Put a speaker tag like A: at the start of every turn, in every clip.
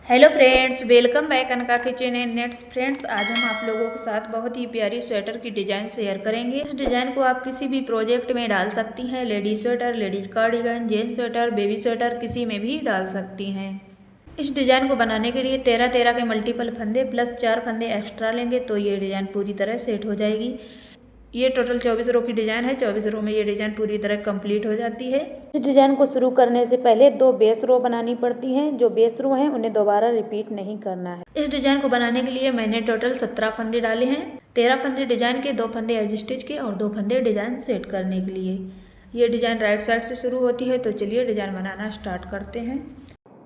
A: Hello friends, welcome back Anka kitchen and nets. Friends, आज हम आप लोगों के साथ बहुत ही प्यारी स्वेटर की डिज़ाइन शेयर करेंगे। इस डिज़ाइन को आप किसी भी प्रोजेक्ट में डाल सकती हैं। Ladies sweater, ladies cardigan, gents sweater, baby sweater, किसी में भी डाल सकती हैं। इस डिज़ाइन को बनाने के लिए 13 के मल्टीपल फंदे प्लस 4 फंदे एक्स्ट्रा लेंगे तो ये डिज़ाइन पूरी तरह सेट हो जाएगी। ये टोटल 24 रो की डिज़ाइन है। 24 रो में ये डिज़ाइन पूरी तरह कंप्लीट हो जाती है। इस डिज़ाइन को शुरू करने से पहले 2 बेस रो बनानी पड़ती हैं। जो बेस रो हैं उन्हें दोबारा रिपीट नहीं करना है। इस डिज़ाइन को बनाने के लिए मैंने टोटल 17 फंदे डाले हैं। 13 फंदे डिज़ाइन के, 2 फंदे एज स्टिच के और 2 फंदे डिज़ाइन सेट करने के लिए। ये डिज़ाइन राइट साइड से शुरू होती है, तो चलिए डिज़ाइन बनाना स्टार्ट करते हैं।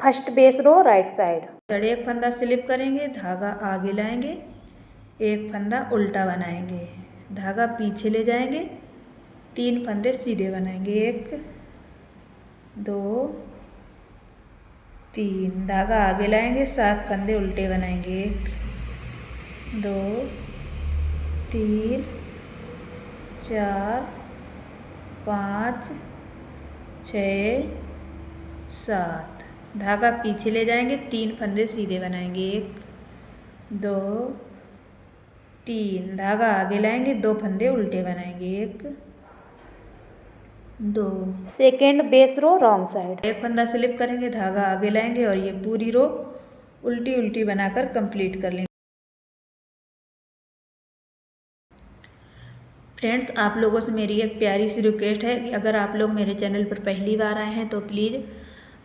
A: फर्स्ट बेस रो राइट साइड, एक फंदा स्लिप करेंगे, धागा आगे लाएंगे, एक फंदा उल्टा बनाएंगे, धागा पीछे ले जाएंगे, 3 फंदे सीधे बनाएंगे, 1 2 3, धागा आगे लाएंगे, 7 फंदे उल्टे बनाएंगे, 1 2 3 4 5 6 7, धागा पीछे ले जाएंगे, 3 फंदे सीधे बनाएंगे, 1 2 3, धागा आगे लाएंगे, 2 फंदे उल्टे बनाएंगे, 1 2। Second base row wrong side, एक फंदा स्लिप करेंगे, धागा आगे लाएंगे और ये पूरी रो उल्टी उल्टी बनाकर कंप्लीट कर लेंगे। फ्रेंड्स, आप लोगों से मेरी एक प्यारी सी रिक्वेस्ट है कि अगर आप लोग मेरे चैनल पर पहली बार आए हैं तो प्लीज़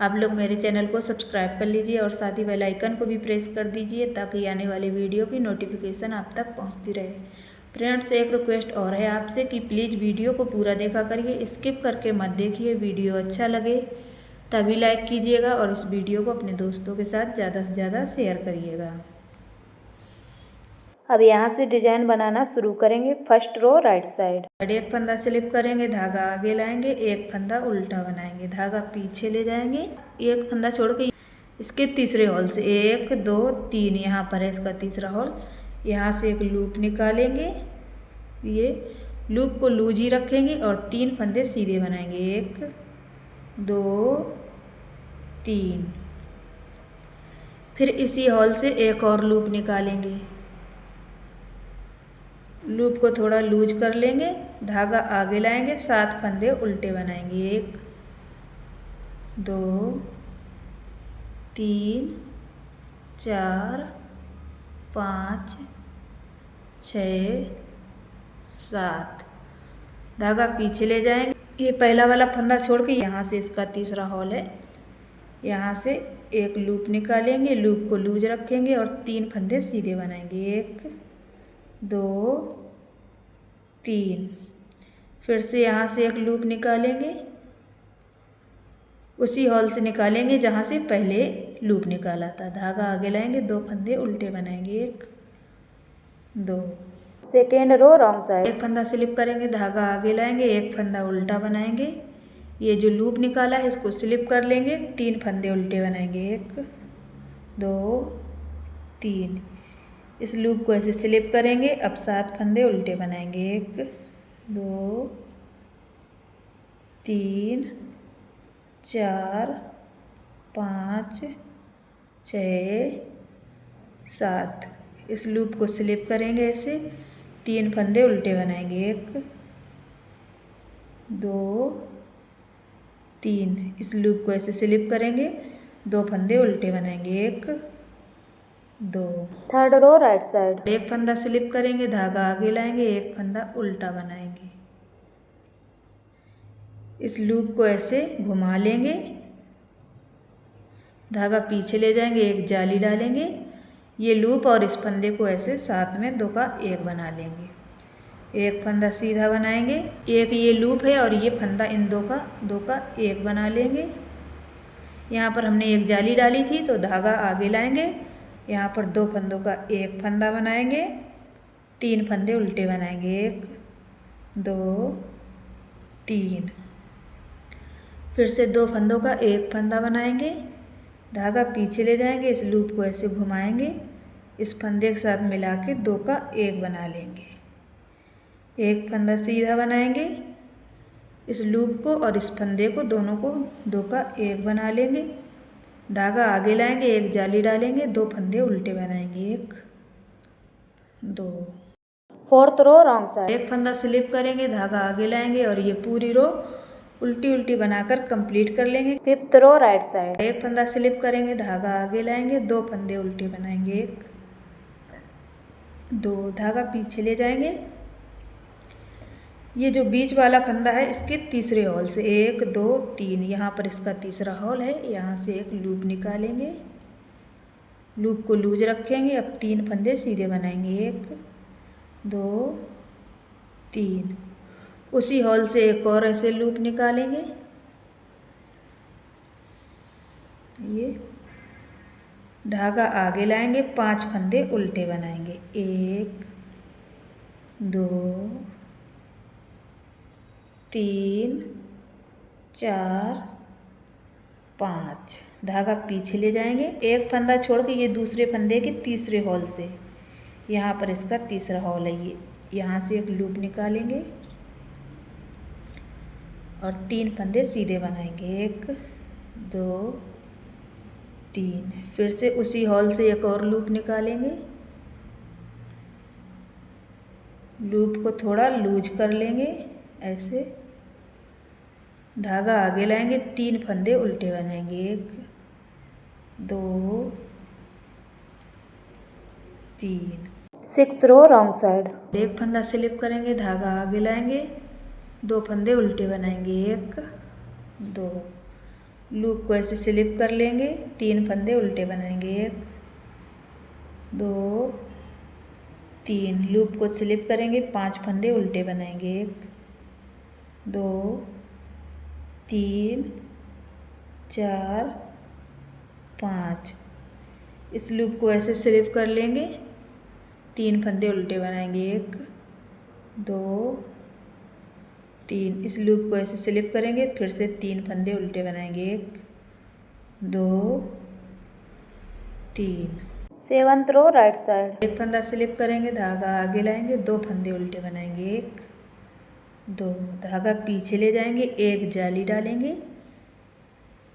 A: आप लोग मेरे चैनल को सब्सक्राइब कर लीजिए और साथ ही बेल आइकन को भी प्रेस कर दीजिए ताकि आने वाली वीडियो की नोटिफिकेशन आप तक पहुंचती रहे। फ्रेंड्स, एक रिक्वेस्ट और है आपसे कि प्लीज़ वीडियो को पूरा देखा करिए, स्किप करके मत देखिए। वीडियो अच्छा लगे तभी लाइक कीजिएगा और इस वीडियो को अपने दोस्तों के साथ ज़्यादा से ज़्यादा शेयर करिएगा। अब यहाँ से डिजाइन बनाना शुरू करेंगे। फर्स्ट रो राइट साइड, एक फंदा स्लिप करेंगे, धागा आगे लाएंगे, एक फंदा उल्टा बनाएंगे, धागा पीछे ले जाएंगे, एक फंदा छोड़ के इसके तीसरे होल से 1 2 3, यहाँ पर है इसका तीसरा होल। यहाँ से एक लूप निकालेंगे, ये लूप को लूज ही रखेंगे और 3 फंदे सीधे बनाएंगे, 1 2 3। फिर इसी होल से एक और लूप निकालेंगे, लूप को थोड़ा लूज कर लेंगे, धागा आगे लाएंगे, 7 फंदे उल्टे बनाएंगे, 1 2 3 4 5 6 7, धागा पीछे ले जाएंगे। ये पहला वाला फंदा छोड़ के यहाँ से इसका तीसरा होल है, यहाँ से एक लूप निकालेंगे, लूप को लूज रखेंगे और 3 फंदे सीधे बनाएंगे, 1 2 3। फिर से यहाँ से एक लूप निकालेंगे, उसी हॉल से निकालेंगे जहाँ से पहले लूप निकाला था, धागा आगे लाएंगे, 2 फंदे उल्टे बनाएंगे, 1 2। सेकेंड रो रॉन्ग साइड, एक फंदा स्लिप करेंगे, धागा आगे लाएंगे, एक फंदा उल्टा बनाएंगे, ये जो लूप निकाला है इसको स्लिप कर लेंगे, 3 फंदे उल्टे बनाएंगे, 1 2 3। इस लूप को ऐसे स्लिप करेंगे, अब 7 फंदे उल्टे बनाएंगे, 1 2 3 4 5 6 7। इस लूप को स्लिप करेंगे, ऐसे 3 फंदे उल्टे बनाएंगे, 1 2 3। इस लूप को ऐसे स्लिप करेंगे, 2 फंदे उल्टे बनाएंगे, 1 2। थर्ड रो राइट साइड, एक फंदा स्लिप करेंगे, धागा आगे लाएंगे, एक फंदा उल्टा बनाएंगे, इस लूप को ऐसे घुमा लेंगे, धागा पीछे ले जाएंगे, एक जाली डालेंगे, ये लूप और इस फंदे को ऐसे साथ में 2 का 1 बना लेंगे, एक फंदा सीधा बनाएंगे, एक ये लूप है और ये फंदा, इन 2 का 1 बना लेंगे। यहाँ पर हमने एक जाली डाली थी तो धागा आगे लाएंगे, यहाँ पर 2 फंदों का 1 फंदा बनाएंगे, 3 फंदे उल्टे बनाएंगे, 1 2 3। फिर से 2 फंदों का 1 फंदा बनाएंगे, धागा पीछे ले जाएंगे, इस लूप को ऐसे घुमाएंगे, इस फंदे के साथ मिला के 2 का 1 बना लेंगे, एक फंदा सीधा बनाएंगे, इस लूप को और इस फंदे को दोनों को 2 का 1 बना लेंगे, धागा आगे लाएंगे, एक जाली डालेंगे, 2 फंदे उल्टे बनाएंगे, 1 2।
B: Fourth row wrong side.
A: एक फंदा स्लिप करेंगे, धागा आगे लाएंगे और ये पूरी रो उल्टी उल्टी बनाकर कंप्लीट कर लेंगे।
B: Fifth row right side.
A: एक फंदा स्लिप करेंगे, धागा आगे लाएंगे, 2 फंदे उल्टे बनाएंगे, 1 2। धागा पीछे ले जाएंगे, ये जो बीच वाला फंदा है इसके तीसरे हॉल से 1 2 3, यहाँ पर इसका तीसरा हॉल है, यहाँ से एक लूप निकालेंगे, लूप को लूज रखेंगे। अब 3 फंदे सीधे बनाएंगे, 1 2 3। उसी हॉल से एक और ऐसे लूप निकालेंगे, ये धागा आगे लाएंगे, 5 फंदे उल्टे बनाएंगे, 1 2 3 4 5। धागा पीछे ले जाएंगे, एक फंदा छोड़ के ये दूसरे फंदे के तीसरे हॉल से, यहाँ पर इसका तीसरा हॉल है, ये यहाँ से एक लूप निकालेंगे और 3 फंदे सीधे बनाएंगे, 1 2 3। फिर से उसी हॉल से एक और लूप निकालेंगे, लूप को थोड़ा लूज कर लेंगे ऐसे, धागा आगे लाएंगे, 3 फंदे उल्टे बनाएंगे, 1 2 3।
B: Six row wrong side.
A: एक फंदा स्लिप करेंगे, धागा आगे लाएंगे, 2 फंदे उल्टे बनाएंगे, 1 2। लूप को ऐसे स्लिप कर लेंगे, 3 फंदे उल्टे बनाएंगे, 1 2 3। लूप को स्लिप करेंगे, 5 फंदे उल्टे बनाएंगे, 1 2 3 4 5। इस लूप को ऐसे स्लिप कर लेंगे, 3 फंदे उल्टे बनाएंगे, 1 2 3। इस लूप को ऐसे स्लिप करेंगे, फिर से 3 फंदे उल्टे बनाएंगे, 1 2 3।
B: Seventh row right side.
A: एक फंदा स्लिप करेंगे, धागा आगे लाएंगे, 2 फंदे उल्टे बनाएंगे, 1 2। धागा पीछे ले जाएंगे, एक जाली डालेंगे,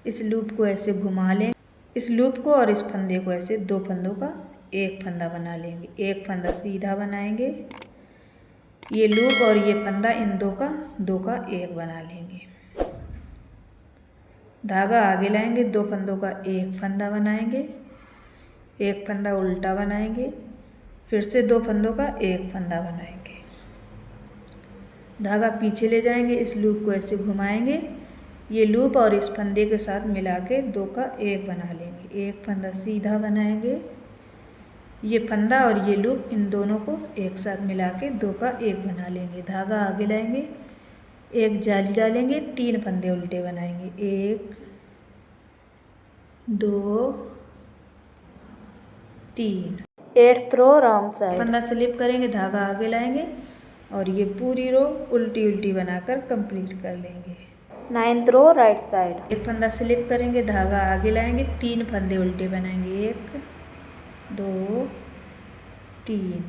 A: इस लूप को ऐसे घुमा लेंगे, इस लूप को और इस फंदे को ऐसे 2 फंदों का एक फंदा बना लेंगे, एक फंदा सीधा बनाएंगे, ये लूप और ये फंदा इन दो का एक बना लेंगे। धागा आगे लाएंगे, 2 फंदों का एक फंदा बनाएंगे, एक फंदा उल्टा बनाएंगे, फिर से 2 फंदों का एक फंदा बनाएंगे। धागा पीछे ले जाएंगे, इस लूप को ऐसे घुमाएंगे, ये लूप और इस फंदे के साथ मिला के 2 का एक बना लेंगे, एक फंदा सीधा बनाएंगे, ये फंदा और ये लूप इन दोनों को एक साथ मिला के 2 का एक बना लेंगे। धागा आगे लाएंगे, एक जाली डालेंगे, 3 फंदे उल्टे बनाएंगे, 1 2 3।
B: Eighth row wrong side.
A: फंदा स्लिप करेंगे, धागा आगे लाएंगे और ये पूरी रो उल्टी उल्टी बनाकर कंप्लीट कर लेंगे।
B: नाइन्थ रो राइट साइड।
A: एक फंदा स्लिप करेंगे, धागा आगे लाएंगे, 3 फंदे उल्टे बनाएंगे, 1 2 3।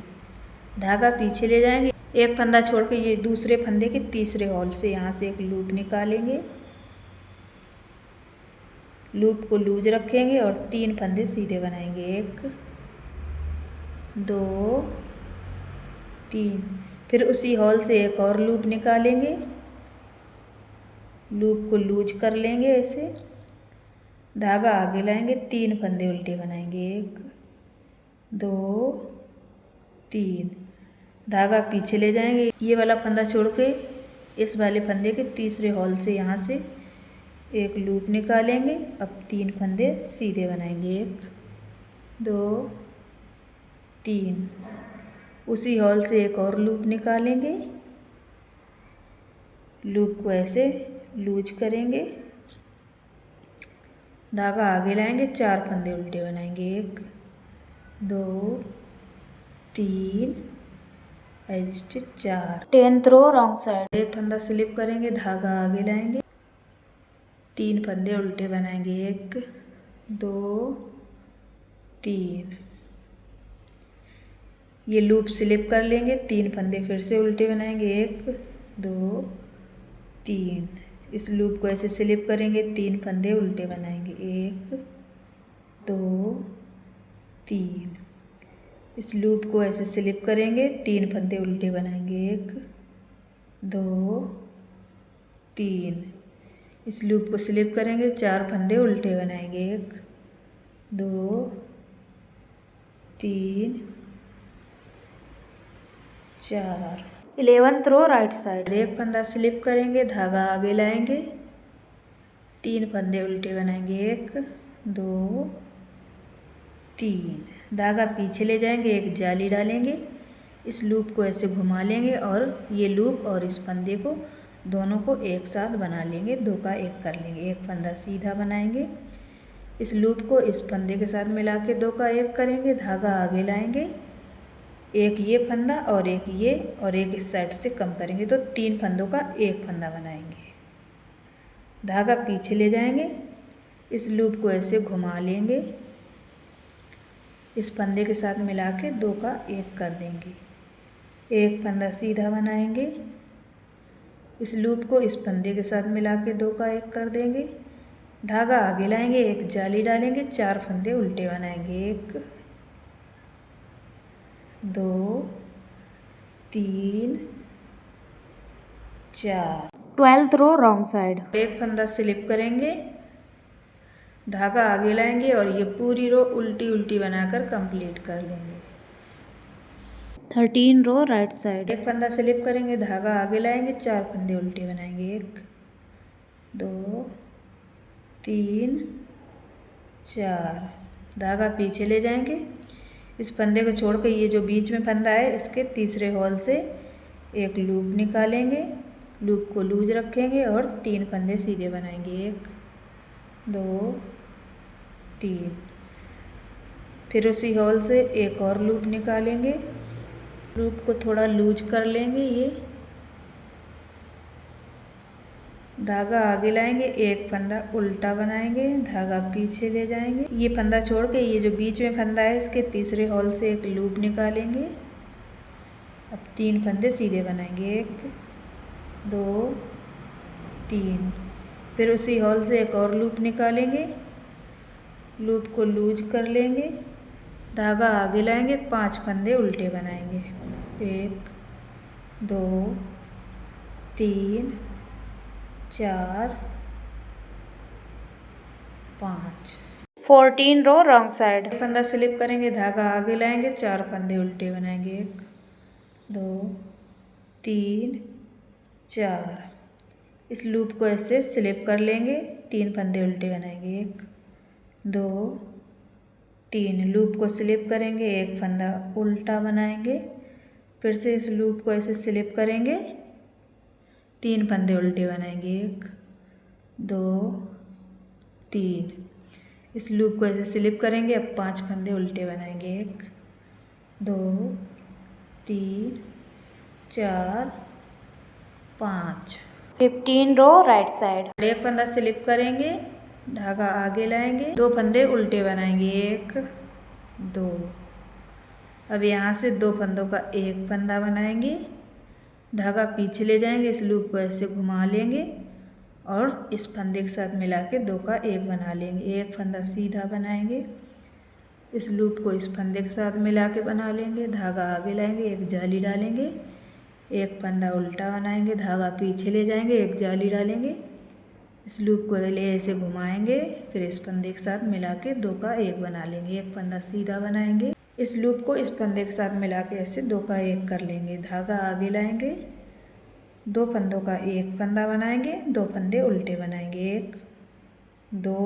A: धागा पीछे ले जाएंगे, एक फंदा छोड़ के ये दूसरे फंदे के तीसरे हॉल से यहाँ से एक लूप निकालेंगे, लूप को लूज रखेंगे और 3 फंदे सीधे बनाएंगे, 1 2 3। फिर उसी हॉल से एक और लूप निकालेंगे, लूप को लूज कर लेंगे ऐसे, धागा आगे लाएंगे, 3 फंदे उल्टे बनाएंगे, 1 2 3। धागा पीछे ले जाएंगे, ये वाला फंदा छोड़ के इस वाले फंदे के तीसरे हॉल से यहाँ से एक लूप निकालेंगे। अब 3 फंदे सीधे बनाएंगे, 1 2 3। उसी हॉल से एक और लूप निकालेंगे, लूप को ऐसे लूज करेंगे, धागा आगे लाएंगे, 4 फंदे उल्टे बनाएंगे, 1 2 3 एडजस्ट 4।
B: 10th रो रॉन्ग साइड।
A: एक फंदा स्लिप करेंगे, धागा आगे लाएंगे, 3 फंदे उल्टे बनाएंगे, 1 2 3। ये लूप स्लिप कर लेंगे, 3 फंदे फिर से उल्टे बनाएंगे, 1 2 3। इस लूप को ऐसे स्लिप करेंगे, 3 फंदे उल्टे बनाएंगे, 1 2 3। इस लूप को ऐसे स्लिप करेंगे, 3 फंदे उल्टे बनाएंगे, 1 2 3। इस लूप को स्लिप करेंगे, 4 फंदे उल्टे बनाएंगे, 1 2 3 4।
B: 11th रो राइट साइड।
A: एक फंदा स्लिप करेंगे, धागा आगे लाएंगे, 3 फंदे उल्टे बनाएंगे, 1 2 3। धागा पीछे ले जाएंगे, एक जाली डालेंगे, इस लूप को ऐसे घुमा लेंगे और ये लूप और इस फंदे को दोनों को एक साथ बना लेंगे, 2 का 1 कर लेंगे। एक फंदा सीधा बनाएंगे, इस लूप को इस फंदे के साथ मिला के 2 का 1 करेंगे, धागा आगे लाएंगे, एक ये फंदा और एक ये और एक इस साइड से कम करेंगे तो 3 फंदों का 1 फंदा बनाएंगे। धागा पीछे ले जाएंगे, इस लूप को ऐसे घुमा लेंगे, इस फंदे के साथ मिला के 2 का 1 कर देंगे। एक फंदा सीधा बनाएंगे, इस लूप को इस फंदे के साथ मिला के 2 का 1 कर देंगे। धागा आगे लाएंगे, एक जाली डालेंगे, 4 फंदे उल्टे बनाएंगे, 1 2 3 4।
B: 12th रो रॉन्ग साइड।
A: एक फंदा स्लिप करेंगे, धागा आगे लाएंगे और ये पूरी रो उल्टी उल्टी बनाकर कंप्लीट कर लेंगे।
B: 13 रो राइट साइड।
A: एक फंदा स्लिप करेंगे, धागा आगे लाएंगे, 4 फंदे उल्टे बनाएंगे, 1 2 3 4। धागा पीछे ले जाएंगे, इस फंदे को छोड़ के ये जो बीच में फंदा है इसके तीसरे होल से एक लूप निकालेंगे, लूप को लूज रखेंगे और 3 फंदे सीधे बनाएंगे, 1 2 3। फिर उसी होल से एक और लूप निकालेंगे, लूप को थोड़ा लूज कर लेंगे, ये धागा आगे लाएंगे, एक फंदा उल्टा बनाएंगे, धागा पीछे ले जाएंगे, ये फंदा छोड़ के ये जो बीच में फंदा है इसके तीसरे होल से एक लूप निकालेंगे। अब 3 फंदे सीधे बनाएंगे, 1 2 3। फिर उसी होल से एक और लूप निकालेंगे, लूप को लूज कर लेंगे, धागा आगे लाएंगे, 5 फंदे उल्टे बनाएंगे, 1 2 3 4 5।
B: 14 रो रॉन्ग साइड।
A: फंदा स्लिप करेंगे, धागा आगे लाएंगे, 4 फंदे उल्टे बनाएंगे, 1 2 3 4। इस लूप को ऐसे स्लिप कर लेंगे, 3 फंदे उल्टे बनाएंगे, 1 2 3। लूप को स्लिप करेंगे, एक फंदा उल्टा बनाएंगे, फिर से इस लूप को ऐसे स्लिप करेंगे, 3 फंदे उल्टे बनाएंगे, 1 2 3। इस लूप को ऐसे स्लिप करेंगे, अब 5 फंदे उल्टे बनाएंगे, 1 2 3 4 5।
B: 15 रो राइट साइड।
A: एक फंदा स्लिप करेंगे, धागा आगे लाएंगे, 2 फंदे उल्टे बनाएंगे, 1 2। अब यहाँ से 2 फंदों का 1 फंदा बनाएंगे, धागा पीछे ले जाएंगे, इस लूप को ऐसे घुमा लेंगे और इस फंदे के साथ मिला के 2 का 1 बना लेंगे। एक फंदा सीधा बनाएंगे, इस लूप को इस फंदे के साथ मिला के बना लेंगे, धागा आगे लाएंगे, एक जाली डालेंगे, एक फंदा उल्टा बनाएंगे, धागा पीछे ले जाएंगे, एक जाली डालेंगे, इस लूप को ले ऐसे घुमाएंगे, फिर इस फंदे के साथ मिला के 2 का 1 बना लेंगे। एक फंदा सीधा बनाएंगे, इस लूप को इस फंदे के साथ मिला के ऐसे 2 का 1 कर लेंगे, धागा आगे लाएंगे, 2 फंदों का 1 फंदा बनाएंगे, 2 फंदे उल्टे बनाएंगे, 1 2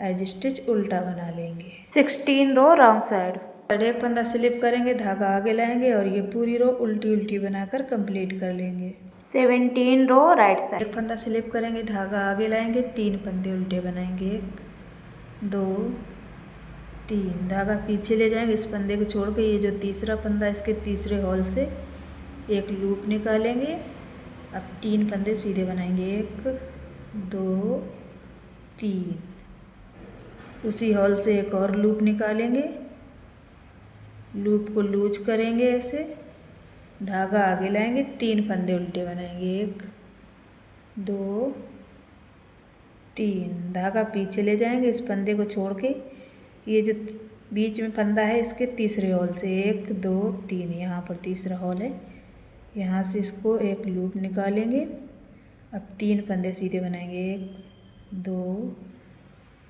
A: एज स्टिच उल्टा बना लेंगे।
B: 16 रो रॉन्ग साइड।
A: एक फंदा स्लिप करेंगे, धागा आगे लाएंगे और ये पूरी रो उल्टी उल्टी बनाकर कंप्लीट कर लेंगे।
B: 17 रो राइट साइड।
A: एक फंदा स्लिप करेंगे, धागा आगे लाएंगे, 3 फंदे उल्टे बनाएंगे, 1 2 3। धागा पीछे ले जाएंगे, इस फंदे को छोड़ के ये जो तीसरा फंदा इसके तीसरे होल से एक लूप निकालेंगे। अब 3 फंदे सीधे बनाएंगे, 1 2 3। उसी होल से एक और लूप निकालेंगे, लूप को लूज करेंगे ऐसे, धागा आगे लाएंगे, 3 फंदे उल्टे बनाएंगे, 1 2 3। धागा पीछे ले जाएंगे, इस फंदे को छोड़ के ये जो बीच में फंदा है इसके तीसरे होल से 1 2 3, यहाँ पर तीसरा होल है, यहाँ से इसको एक लूप निकालेंगे। अब 3 फंदे सीधे बनाएंगे, 1 2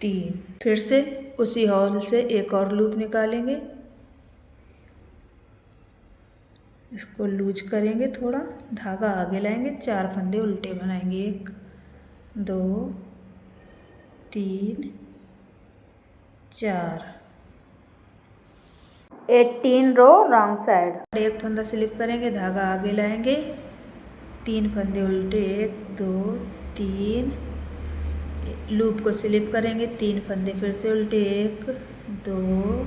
A: 3। फिर से उसी होल से एक और लूप निकालेंगे, इसको लूज करेंगे थोड़ा, धागा आगे लाएंगे, 4 फंदे उल्टे बनाएंगे, 1 2 3 4।
B: 18 रो रॉन्ग साइड।
A: एक फंदा स्लिप करेंगे, धागा आगे लाएंगे, 3 फंदे उल्टे, 1 2 3। लूप को स्लिप करेंगे, 3 फंदे फिर से उल्टे, 1 2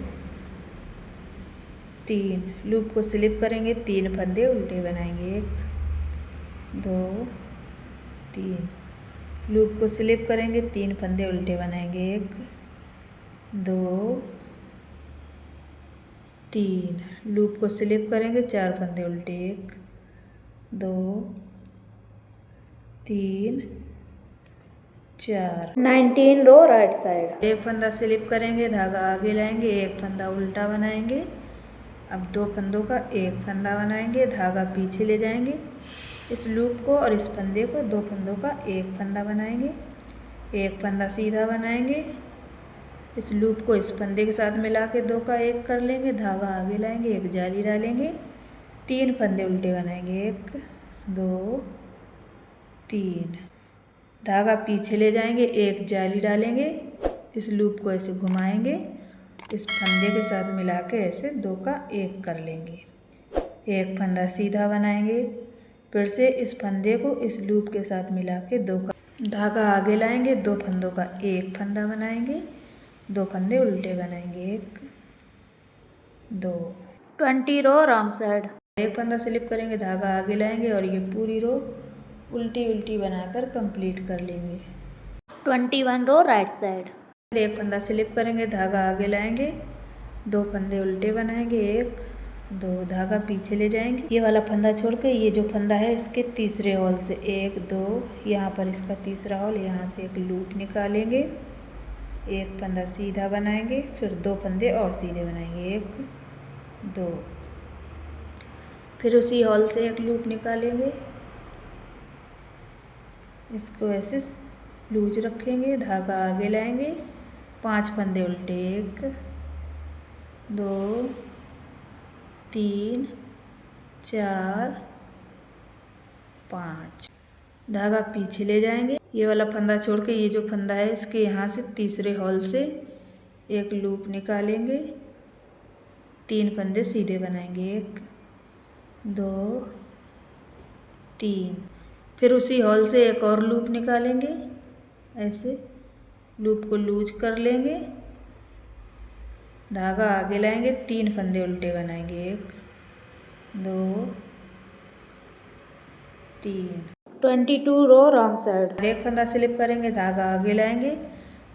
A: 3। लूप को स्लिप करेंगे, 3 फंदे उल्टे बनाएंगे, 1 2 3। लूप को स्लिप करेंगे, 3 फंदे उल्टे बनाएंगे, 1 2 3। लूप को स्लिप करेंगे, 4 फंदे उल्टे, 1 2 3 4।
B: 19 रो राइट साइड।
A: एक फंदा स्लिप करेंगे, धागा आगे लाएंगे, एक फंदा उल्टा बनाएंगे। अब 2 फंदों का एक फंदा बनाएंगे, धागा पीछे ले जाएंगे, इस लूप को और इस फंदे को 2 फंदों का एक फंदा बनाएंगे, एक फंदा सीधा बनाएंगे, इस लूप को इस फंदे के साथ मिला के 2 का एक कर लेंगे, धागा आगे लाएंगे, एक जाली डालेंगे, 3 फंदे उल्टे बनाएंगे, 1 2 3। धागा पीछे ले जाएंगे, एक जाली डालेंगे, इस लूप को ऐसे घुमाएंगे, इस फंदे के साथ मिला के ऐसे 2 का एक कर लेंगे, एक फंदा सीधा बनाएंगे, फिर से इस फंदे को इस लूप के साथ मिला के 2 का धागा आगे लाएंगे, 2 फंदों का एक फंदा बनाएंगे, 2 फंदे उल्टे बनाएंगे, 1 2।
B: 20 रो रॉन्ग साइड।
A: एक फंदा स्लिप करेंगे, धागा आगे लाएंगे और ये पूरी रो उल्टी उल्टी बनाकर कंप्लीट कर लेंगे।
B: 21 रो राइट साइड।
A: एक फंदा स्लिप करेंगे, धागा आगे लाएंगे, 2 फंदे उल्टे बनाएंगे, 1 2। धागा पीछे ले जाएंगे, ये वाला फंदा छोड़ के ये जो फंदा है इसके तीसरे होल से 1 2, यहाँ पर इसका तीसरा होल, यहाँ से एक लूप निकालेंगे, एक फंदा सीधा बनाएंगे, फिर 2 फंदे और सीधे बनाएंगे, 1 2। फिर उसी होल से एक लूप निकालेंगे, इसको ऐसे लूज रखेंगे, धागा आगे लाएंगे, 5 फंदे उल्टे, 1 2 3 4 5। धागा पीछे ले जाएंगे, ये वाला फंदा छोड़ के ये जो फंदा है इसके यहाँ से तीसरे होल से एक लूप निकालेंगे, 3 फंदे सीधे बनाएंगे, 1 2 3। फिर उसी होल से एक और लूप निकालेंगे, ऐसे लूप को लूज कर लेंगे, धागा आगे लाएंगे, 3 फंदे उल्टे बनाएंगे, 1 2 3।
B: 22 रो रॉन्ग साइड।
A: एक फंदा स्लिप करेंगे, धागा आगे लाएंगे,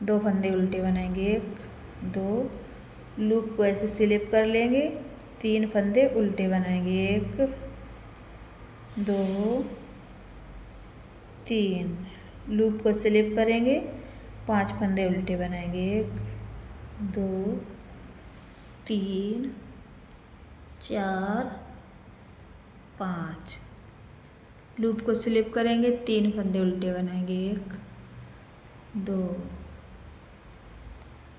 A: 2 फंदे उल्टे बनाएंगे, 1 2। लूप को ऐसे स्लिप कर लेंगे, 3 फंदे उल्टे बनाएंगे, 1 2 3। लूप को स्लिप करेंगे, 5 फंदे उल्टे बनाएंगे, 1 2 3 4 5। लूप को स्लिप करेंगे, 3 फंदे उल्टे बनाएंगे, 1 2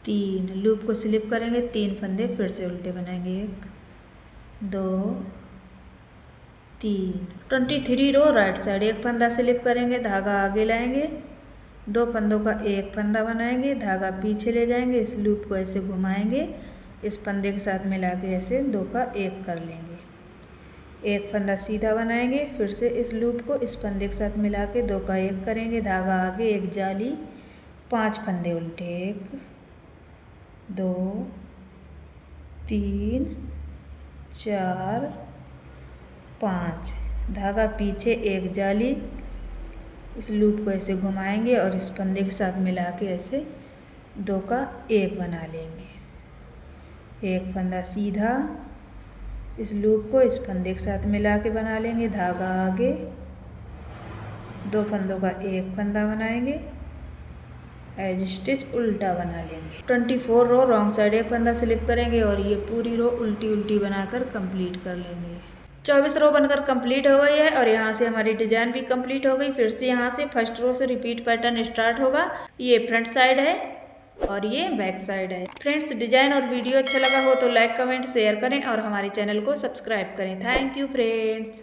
A: 3। लूप को स्लिप करेंगे, 3 फंदे फिर से उल्टे बनाएंगे, 1 2 3। 23 रो राइट साइड। एक फंदा स्लिप करेंगे, धागा आगे लाएंगे, 2 फंदों का एक फंदा बनाएंगे, धागा पीछे ले जाएंगे, इस लूप को ऐसे घुमाएंगे, इस फंदे के साथ मिला के ऐसे 2 का एक कर लेंगे, एक फंदा सीधा बनाएंगे, फिर से इस लूप को इस फंदे के साथ मिला के 2 का एक करेंगे, धागा आगे, एक जाली, 5 फंदे उल्टे, 1 2 3 4 5। धागा पीछे, एक जाली, इस लूप को ऐसे घुमाएंगे और इस फंदे के साथ मिला के ऐसे 2 का एक बना लेंगे, एक फंदा सीधा, इस लूप को इस फंदे के साथ मिला के बना लेंगे, धागा आगे, 2 फंदों का एक फंदा बनाएंगे, एज स्टिच उल्टा बना लेंगे। 24 रो रॉन्ग साइड एक फंदा स्लिप करेंगे और ये पूरी रो उल्टी उल्टी बनाकर कंप्लीट कर लेंगे। 24 रो बनकर कंप्लीट हो गई है और यहाँ से हमारी डिजाइन भी कंप्लीट हो गई। फिर से यहाँ से फर्स्ट रो से रिपीट पैटर्न स्टार्ट होगा। ये फ्रंट साइड है और ये बैक साइड है। फ्रेंड्स, डिजाइन और वीडियो अच्छा लगा हो तो लाइक कमेंट शेयर करें और हमारे चैनल को सब्सक्राइब करें। Thank you friends.